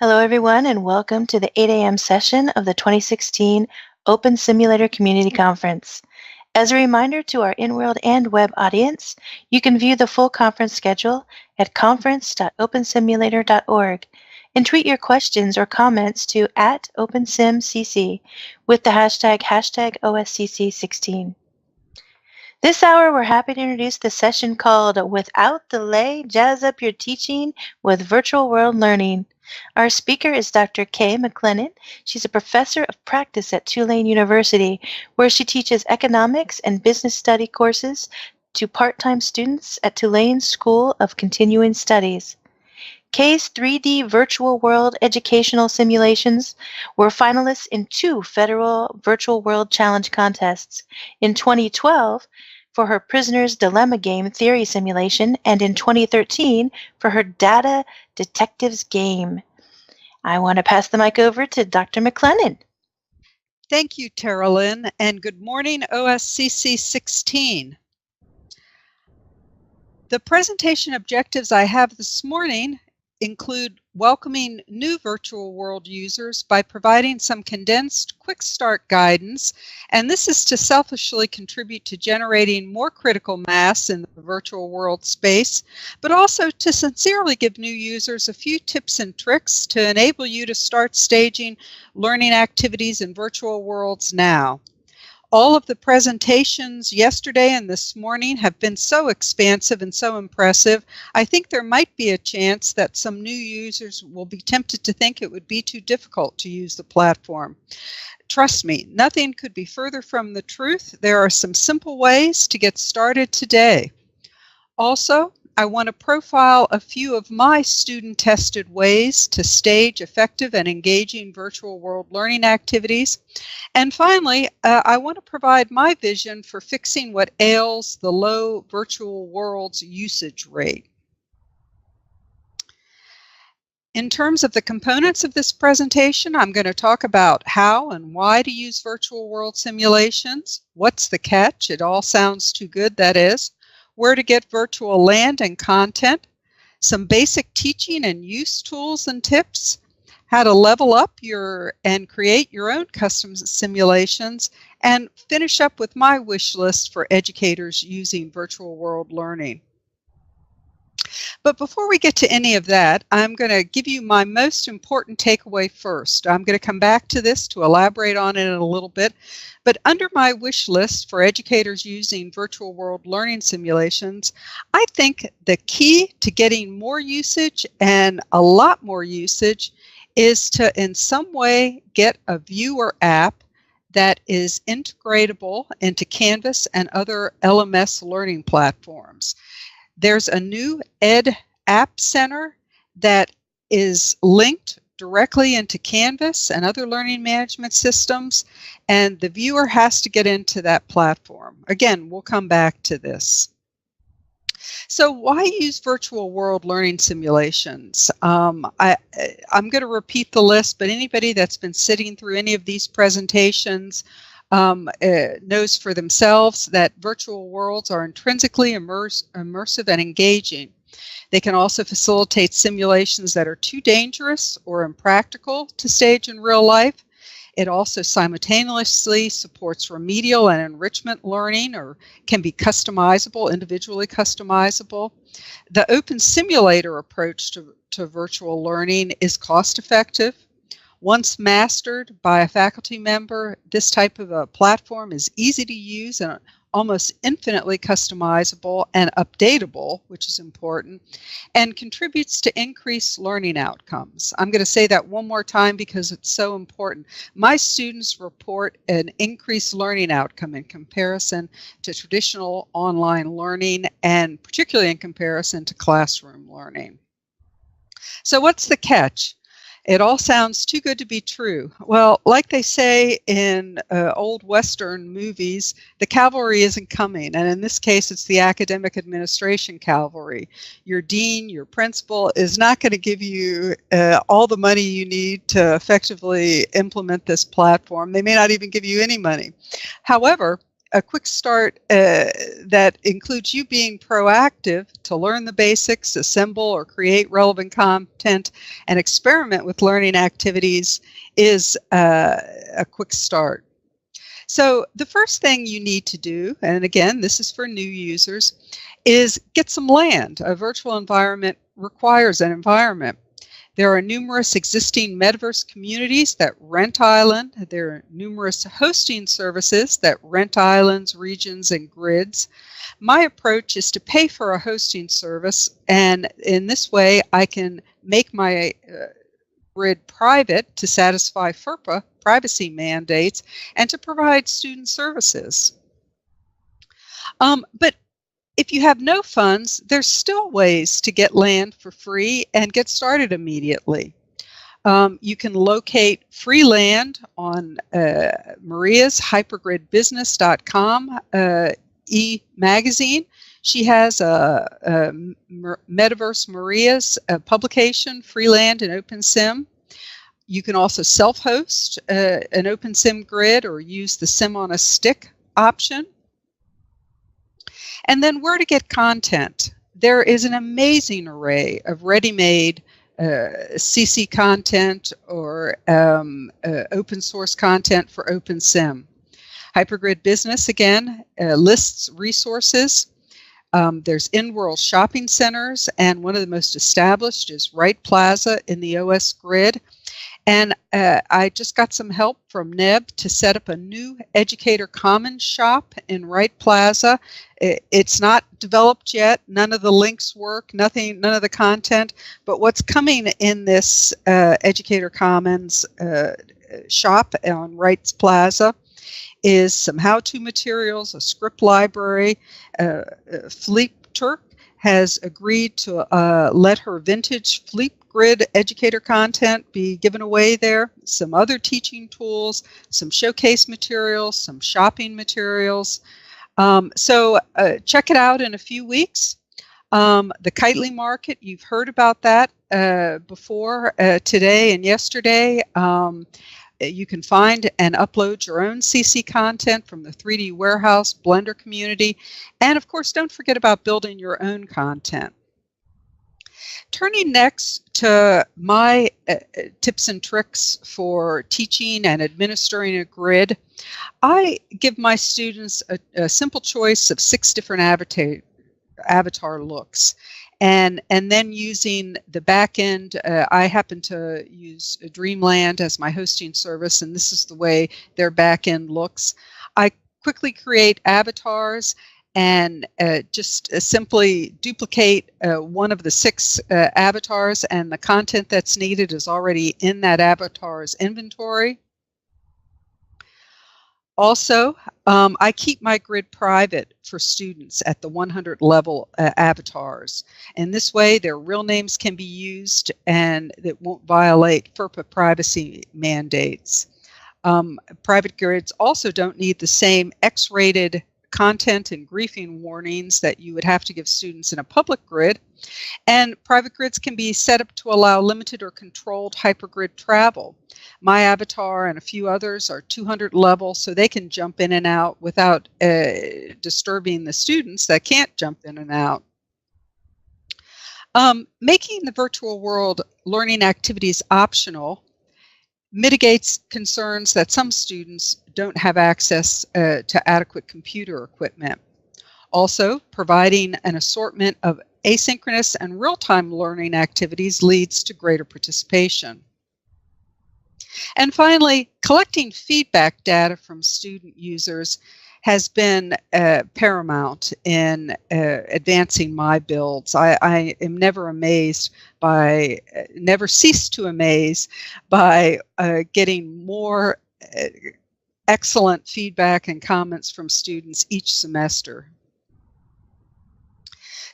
Hello, everyone, and welcome to the 8 a.m. session of the 2016 OpenSimulator Community Conference. As a reminder to our in-world and web audience, you can view the full conference schedule at conference.opensimulator.org and tweet your questions or comments to @OpenSimCC with the hashtag OSCC16. This hour, we're happy to introduce the session called Without Delay, Jazz Up Your Teaching with Virtual World Learning. Our speaker is Dr. Kay McLennan. She's a professor of practice at Tulane University, where she teaches economics and business study courses to part-time students at Tulane's School of Continuing Studies. Kay's 3D virtual world educational simulations were finalists in 2 federal virtual world challenge contests. In 2012, for her Prisoner's Dilemma game theory simulation, and in 2013 for her Data Detectives game. I want to pass the mic over to Dr. McLennan. Thank you, Tara Lynn, and good morning, OSCC16. The presentation objectives I have this morning include welcoming new virtual world users by providing some condensed quick start guidance, and this is to selfishly contribute to generating more critical mass in the virtual world space, but also to sincerely give new users a few tips and tricks to enable you to start staging learning activities in virtual worlds now. All of the presentations yesterday and this morning have been so expansive and so impressive, I think there might be a chance that some new users will be tempted to think it would be too difficult to use the platform. Trust me, nothing could be further from the truth. There are some simple ways to get started today. Also, I want to profile a few of my student-tested ways to stage effective and engaging virtual world learning activities. And finally, I want to provide my vision for fixing what ails the low virtual world's usage rate. In terms of the components of this presentation, I'm going to talk about how and why to use virtual world simulations. What's the catch? It all sounds too good, that is. Where to get virtual land and content, some basic teaching and use tools and tips, how to level up and create your own custom simulations, and finish up with my wish list for educators using virtual world learning. But before we get to any of that, I'm going to give you my most important takeaway first. I'm going to come back to this to elaborate on it in a little bit. But under my wish list for educators using virtual world learning simulations, I think the key to getting more usage and a lot more usage is to in some way get a viewer app that is integratable into Canvas and other LMS learning platforms. There's a new Ed App Center that is linked directly into Canvas and other learning management systems, and the viewer has to get into that platform. Again, we'll come back to this. So why use virtual world learning simulations? I'm going to repeat the list, but anybody that's been sitting through any of these presentations knows for themselves that virtual worlds are intrinsically immersive and engaging. They can also facilitate simulations that are too dangerous or impractical to stage in real life. It also simultaneously supports remedial and enrichment learning, or can be customizable, individually customizable. The OpenSimulator approach to virtual learning is cost-effective. Once mastered by a faculty member, this type of a platform is easy to use and almost infinitely customizable and updatable, which is important, and contributes to increased learning outcomes. I'm going to say that one more time because it's so important. My students report an increased learning outcome in comparison to traditional online learning, and particularly in comparison to classroom learning. So what's the catch? It all sounds too good to be true. Well, like they say in old Western movies, the cavalry isn't coming. And in this case, it's the academic administration cavalry. Your dean, your principal is not going to give you all the money you need to effectively implement this platform. They may not even give you any money. However, a quick start that includes you being proactive to learn the basics, assemble or create relevant content, and experiment with learning activities is a quick start. So the first thing you need to do, and again, this is for new users, is get some land. A virtual environment requires an environment. There are numerous existing metaverse communities that rent island. There are numerous hosting services that rent islands, regions, and grids. My approach is to pay for a hosting service, and in this way I can make my grid private to satisfy FERPA privacy mandates and to provide student services. But if you have no funds, there's still ways to get land for free and get started immediately. You can locate free land on Maria's hypergridbusiness.com e-magazine. She has a Metaverse Maria's publication, Free Land and OpenSim. You can also self-host an OpenSim grid or use the Sim on a Stick option. And then where to get content. There is an amazing array of ready-made CC content or open source content for OpenSim. Hypergrid Business, again, lists resources. There's in-world shopping centers, and one of the most established is Wright Plaza in the OS Grid. And I just got some help from Neb to set up a new Educator Commons shop in Wright Plaza. It's not developed yet. None of the links work, none of the content. But what's coming in this Educator Commons shop on Wright Plaza is some how-to materials, a script library. Philippe Turk has agreed to let her vintage Philippe Grid educator content be given away there, some other teaching tools, some showcase materials, some shopping materials. So check it out in a few weeks. The Kitely Market, you've heard about that before today and yesterday. You can find and upload your own CC content from the 3D Warehouse Blender community. And of course, don't forget about building your own content. Turning next to my tips and tricks for teaching and administering a grid, I give my students a simple choice of 6 different avatar looks. And then using the back end, I happen to use Dreamland as my hosting service, and this is the way their back end looks. I quickly create avatars and just simply duplicate one of the 6 avatars, and the content that's needed is already in that avatar's inventory. Also, I keep my grid private for students at the 100 level avatars. And this way, their real names can be used and it won't violate FERPA privacy mandates. Private grids also don't need the same X-rated content and griefing warnings that you would have to give students in a public grid. And private grids can be set up to allow limited or controlled hypergrid travel. My avatar and a few others are 200 level, so they can jump in and out without disturbing the students that can't jump in and out. Making the virtual world learning activities optional mitigates concerns that some students don't have access to adequate computer equipment. Also, providing an assortment of asynchronous and real-time learning activities leads to greater participation. And finally, collecting feedback data from student users has been paramount in advancing my builds. I am never cease to amaze by getting more excellent feedback and comments from students each semester.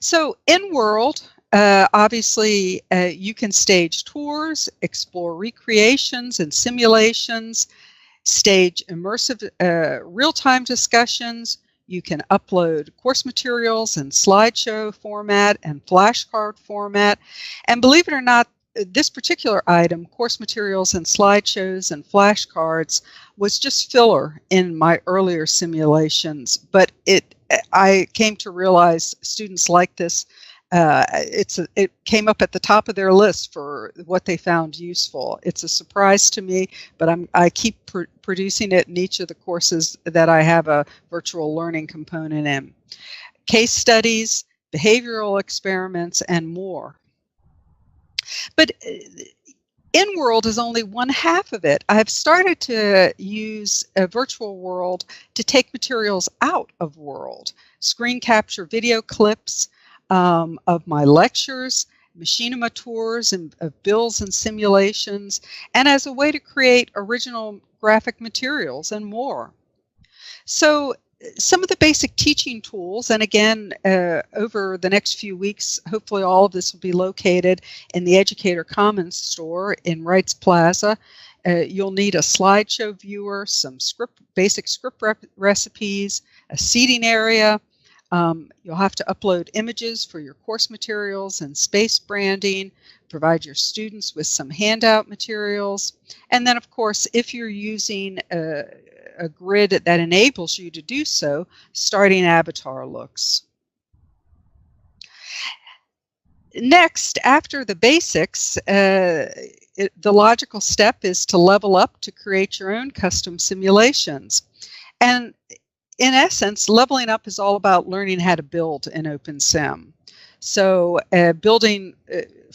So in World, obviously you can stage tours, explore recreations and simulations, stage immersive real-time discussions. You can upload course materials in slideshow format and flashcard format. And believe it or not, this particular item, course materials and slideshows and flashcards, was just filler in my earlier simulations, but I came to realize students like this. It came up at the top of their list for what they found useful. It's a surprise to me, but I keep producing it in each of the courses that I have a virtual learning component in. Case studies, behavioral experiments, and more. But in-world is only one half of it. I've started to use a virtual world to take materials out of world, screen capture video clips of my lectures, machinima tours of bills and simulations, and as a way to create original graphic materials and more. So some of the basic teaching tools, and again, over the next few weeks, hopefully all of this will be located in the Educator Commons store in Wrights Plaza. You'll need a slideshow viewer, some basic script recipes, a seating area. You'll have to upload images for your course materials and space branding, provide your students with some handout materials, and then of course, if you're using a grid that enables you to do so, starting avatar looks. Next, after the basics, the logical step is to level up to create your own custom simulations. And in essence, leveling up is all about learning how to build in OpenSim. So building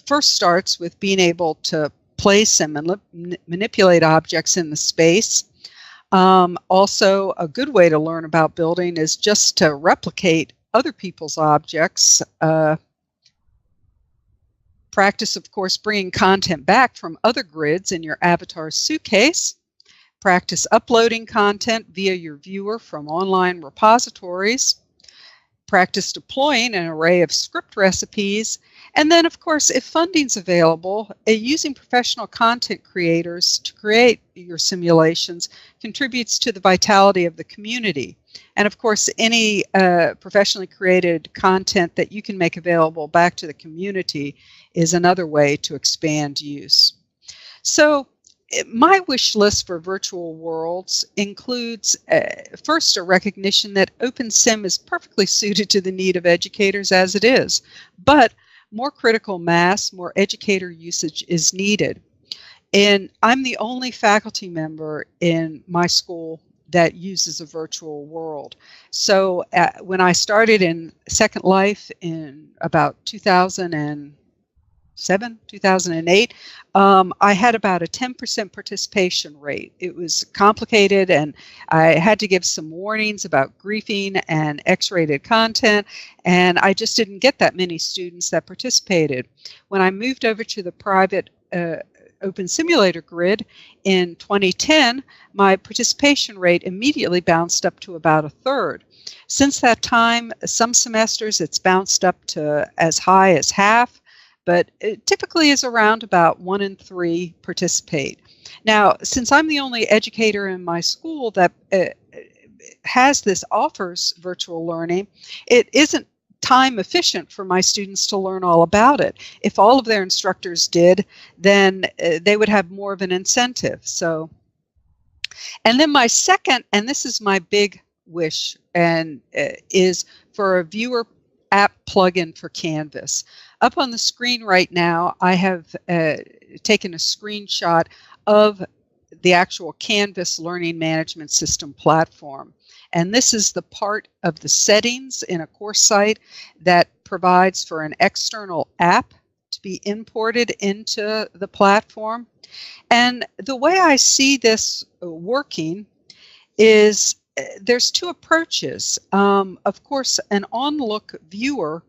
first starts with being able to place and manipulate objects in the space. Also, a good way to learn about building is just to replicate other people's objects. Practice, of course, bringing content back from other grids in your avatar suitcase. Practice uploading content via your viewer from online repositories. Practice deploying an array of script recipes. And then, of course, if funding's available, using professional content creators to create your simulations contributes to the vitality of the community. And of course, any professionally created content that you can make available back to the community is another way to expand use. So my wish list for virtual worlds includes, first, a recognition that OpenSim is perfectly suited to the need of educators as it is, but more critical mass, more educator usage is needed. And I'm the only faculty member in my school that uses a virtual world. So when I started in Second Life in about 2007, 2008, I had about a 10% participation rate. It was complicated, and I had to give some warnings about griefing and X-rated content, and I just didn't get that many students that participated. When I moved over to the private OpenSimulator grid in 2010, my participation rate immediately bounced up to about a third. Since that time, some semesters it's bounced up to as high as half, but it typically is around about 1 in 3 participate. Now, since I'm the only educator in my school that offers virtual learning, it isn't time efficient for my students to learn all about it. If all of their instructors did, then they would have more of an incentive. So, and then my second, and this is my big wish, and is for a viewer app plugin for Canvas. Up on the screen right now, I have taken a screenshot of the actual Canvas learning management system platform. And this is the part of the settings in a course site that provides for an external app to be imported into the platform. And the way I see this working is there's 2 approaches. Of course, an on-look viewer,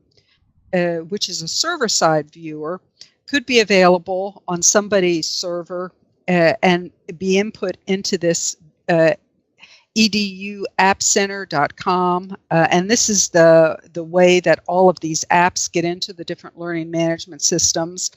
which is a server-side viewer, could be available on somebody's server and be input into this eduappcenter.com, and this is the way that all of these apps get into the different learning management systems.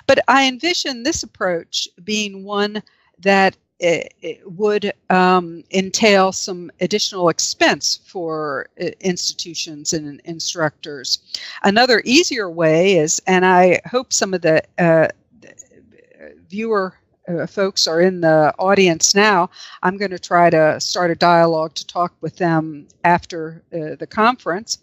But I envision this approach being one that it would entail some additional expense for institutions and instructors. Another easier way is, and I hope some of the viewer folks are in the audience now, I'm going to try to start a dialogue to talk with them after the conference,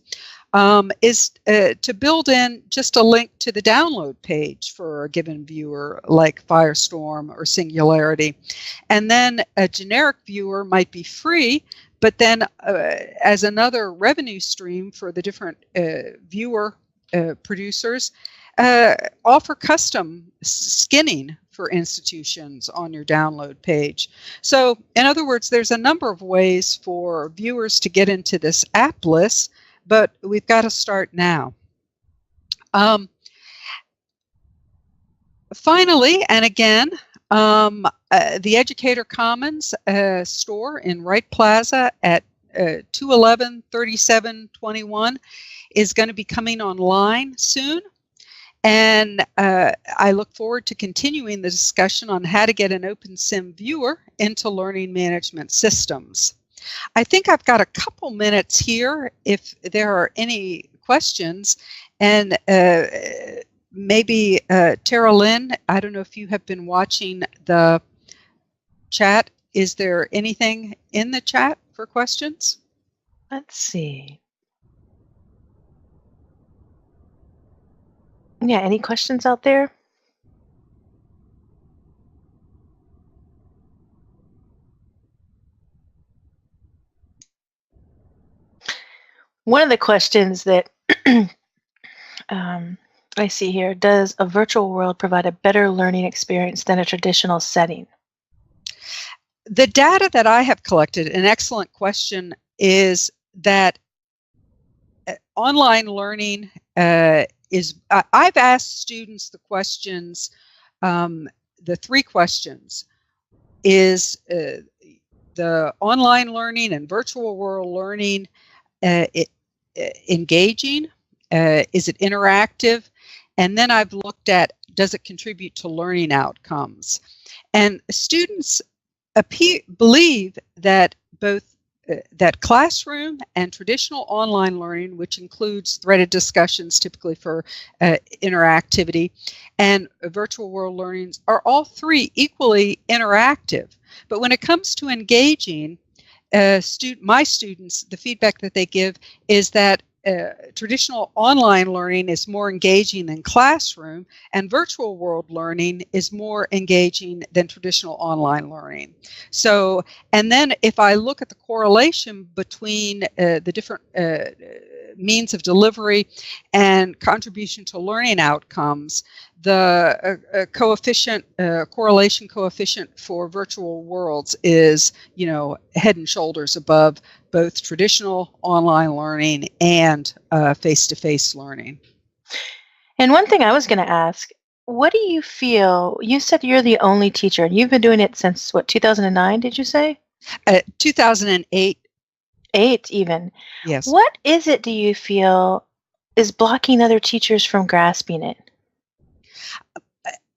is to build in just a link to the download page for a given viewer like Firestorm or Singularity. And then a generic viewer might be free, but then as another revenue stream for the different viewer producers, offer custom skinning for institutions on your download page. So in other words, there's a number of ways for viewers to get into this app list, but we've got to start now. Finally, and again, the Educator Commons store in Wright Plaza at 211 3721 is going to be coming online soon. And I look forward to continuing the discussion on how to get an OpenSim viewer into learning management systems. I think I've got a couple minutes here if there are any questions. And maybe Tara Lynn, I don't know if you have been watching the chat. Is there anything in the chat for questions? Let's see. Yeah, any questions out there? One of the questions that I see here, does a virtual world provide a better learning experience than a traditional setting? The data that I have collected, an excellent question, is that online learning I've asked students the questions, the three questions. Is the online learning and virtual world learning engaging? Is it interactive? And then I've looked at, does it contribute to learning outcomes? And students believe that both that classroom and traditional online learning, which includes threaded discussions typically for interactivity, and virtual world learnings, are all three equally interactive. But when it comes to engaging, my students, the feedback that they give is that traditional online learning is more engaging than classroom, and virtual world learning is more engaging than traditional online learning. So, and then if I look at the correlation between the different means of delivery and contribution to learning outcomes, the correlation coefficient for virtual worlds is, head and shoulders above both traditional online learning and face-to-face learning. And one thing I was going to ask, what do you feel? You said you're the only teacher, and you've been doing it since, what, 2009, did you say? 2008. 8 even. Yes. What is it, do you feel, is blocking other teachers from grasping it?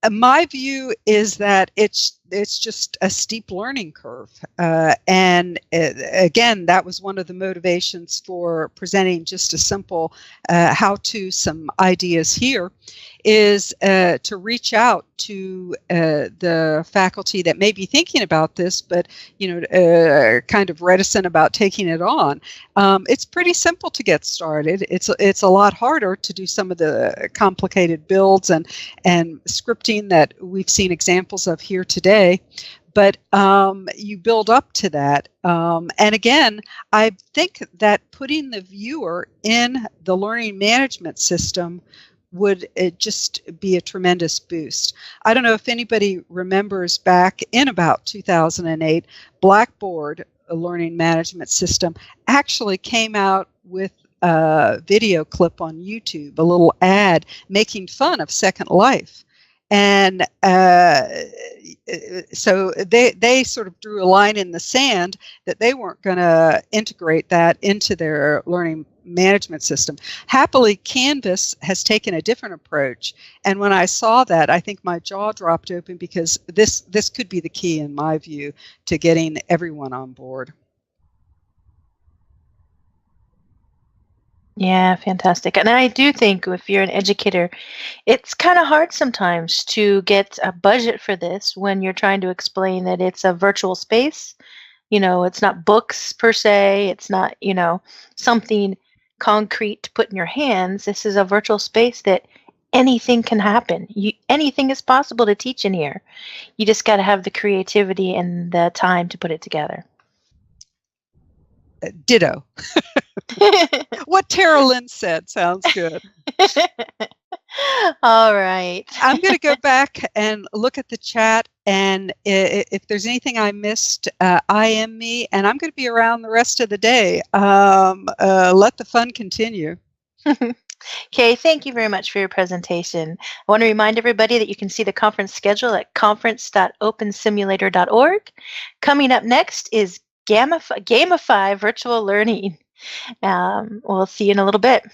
My view is that it's just a steep learning curve. And again, that was one of the motivations for presenting just a simple how-to, some ideas here, is to reach out to the faculty that may be thinking about this, but kind of reticent about taking it on. It's pretty simple to get started. It's a lot harder to do some of the complicated builds and scripting that we've seen examples of here today. But you build up to that. And again, I think that putting the viewer in the learning management system would just be a tremendous boost. I don't know if anybody remembers back in about 2008, Blackboard, a learning management system, actually came out with a video clip on YouTube, a little ad making fun of Second Life. And so they sort of drew a line in the sand that they weren't going to integrate that into their learning management system. Happily, Canvas has taken a different approach. And when I saw that, I think my jaw dropped open, because this could be the key, in my view, to getting everyone on board. Yeah, fantastic. And I do think if you're an educator, it's kind of hard sometimes to get a budget for this when you're trying to explain that it's a virtual space. It's not books per se, it's not, something concrete to put in your hands. This is a virtual space that anything can happen. Anything is possible to teach in here. You just got to have the creativity and the time to put it together. Ditto. What Tara Lynn said sounds good. All right. I'm going to go back and look at the chat, and if there's anything I missed, IM me, and I'm going to be around the rest of the day. Let the fun continue. Kay, thank you very much for your presentation. I want to remind everybody that you can see the conference schedule at conference.opensimulator.org. Coming up next is Gamify Virtual Learning. We'll see you in a little bit.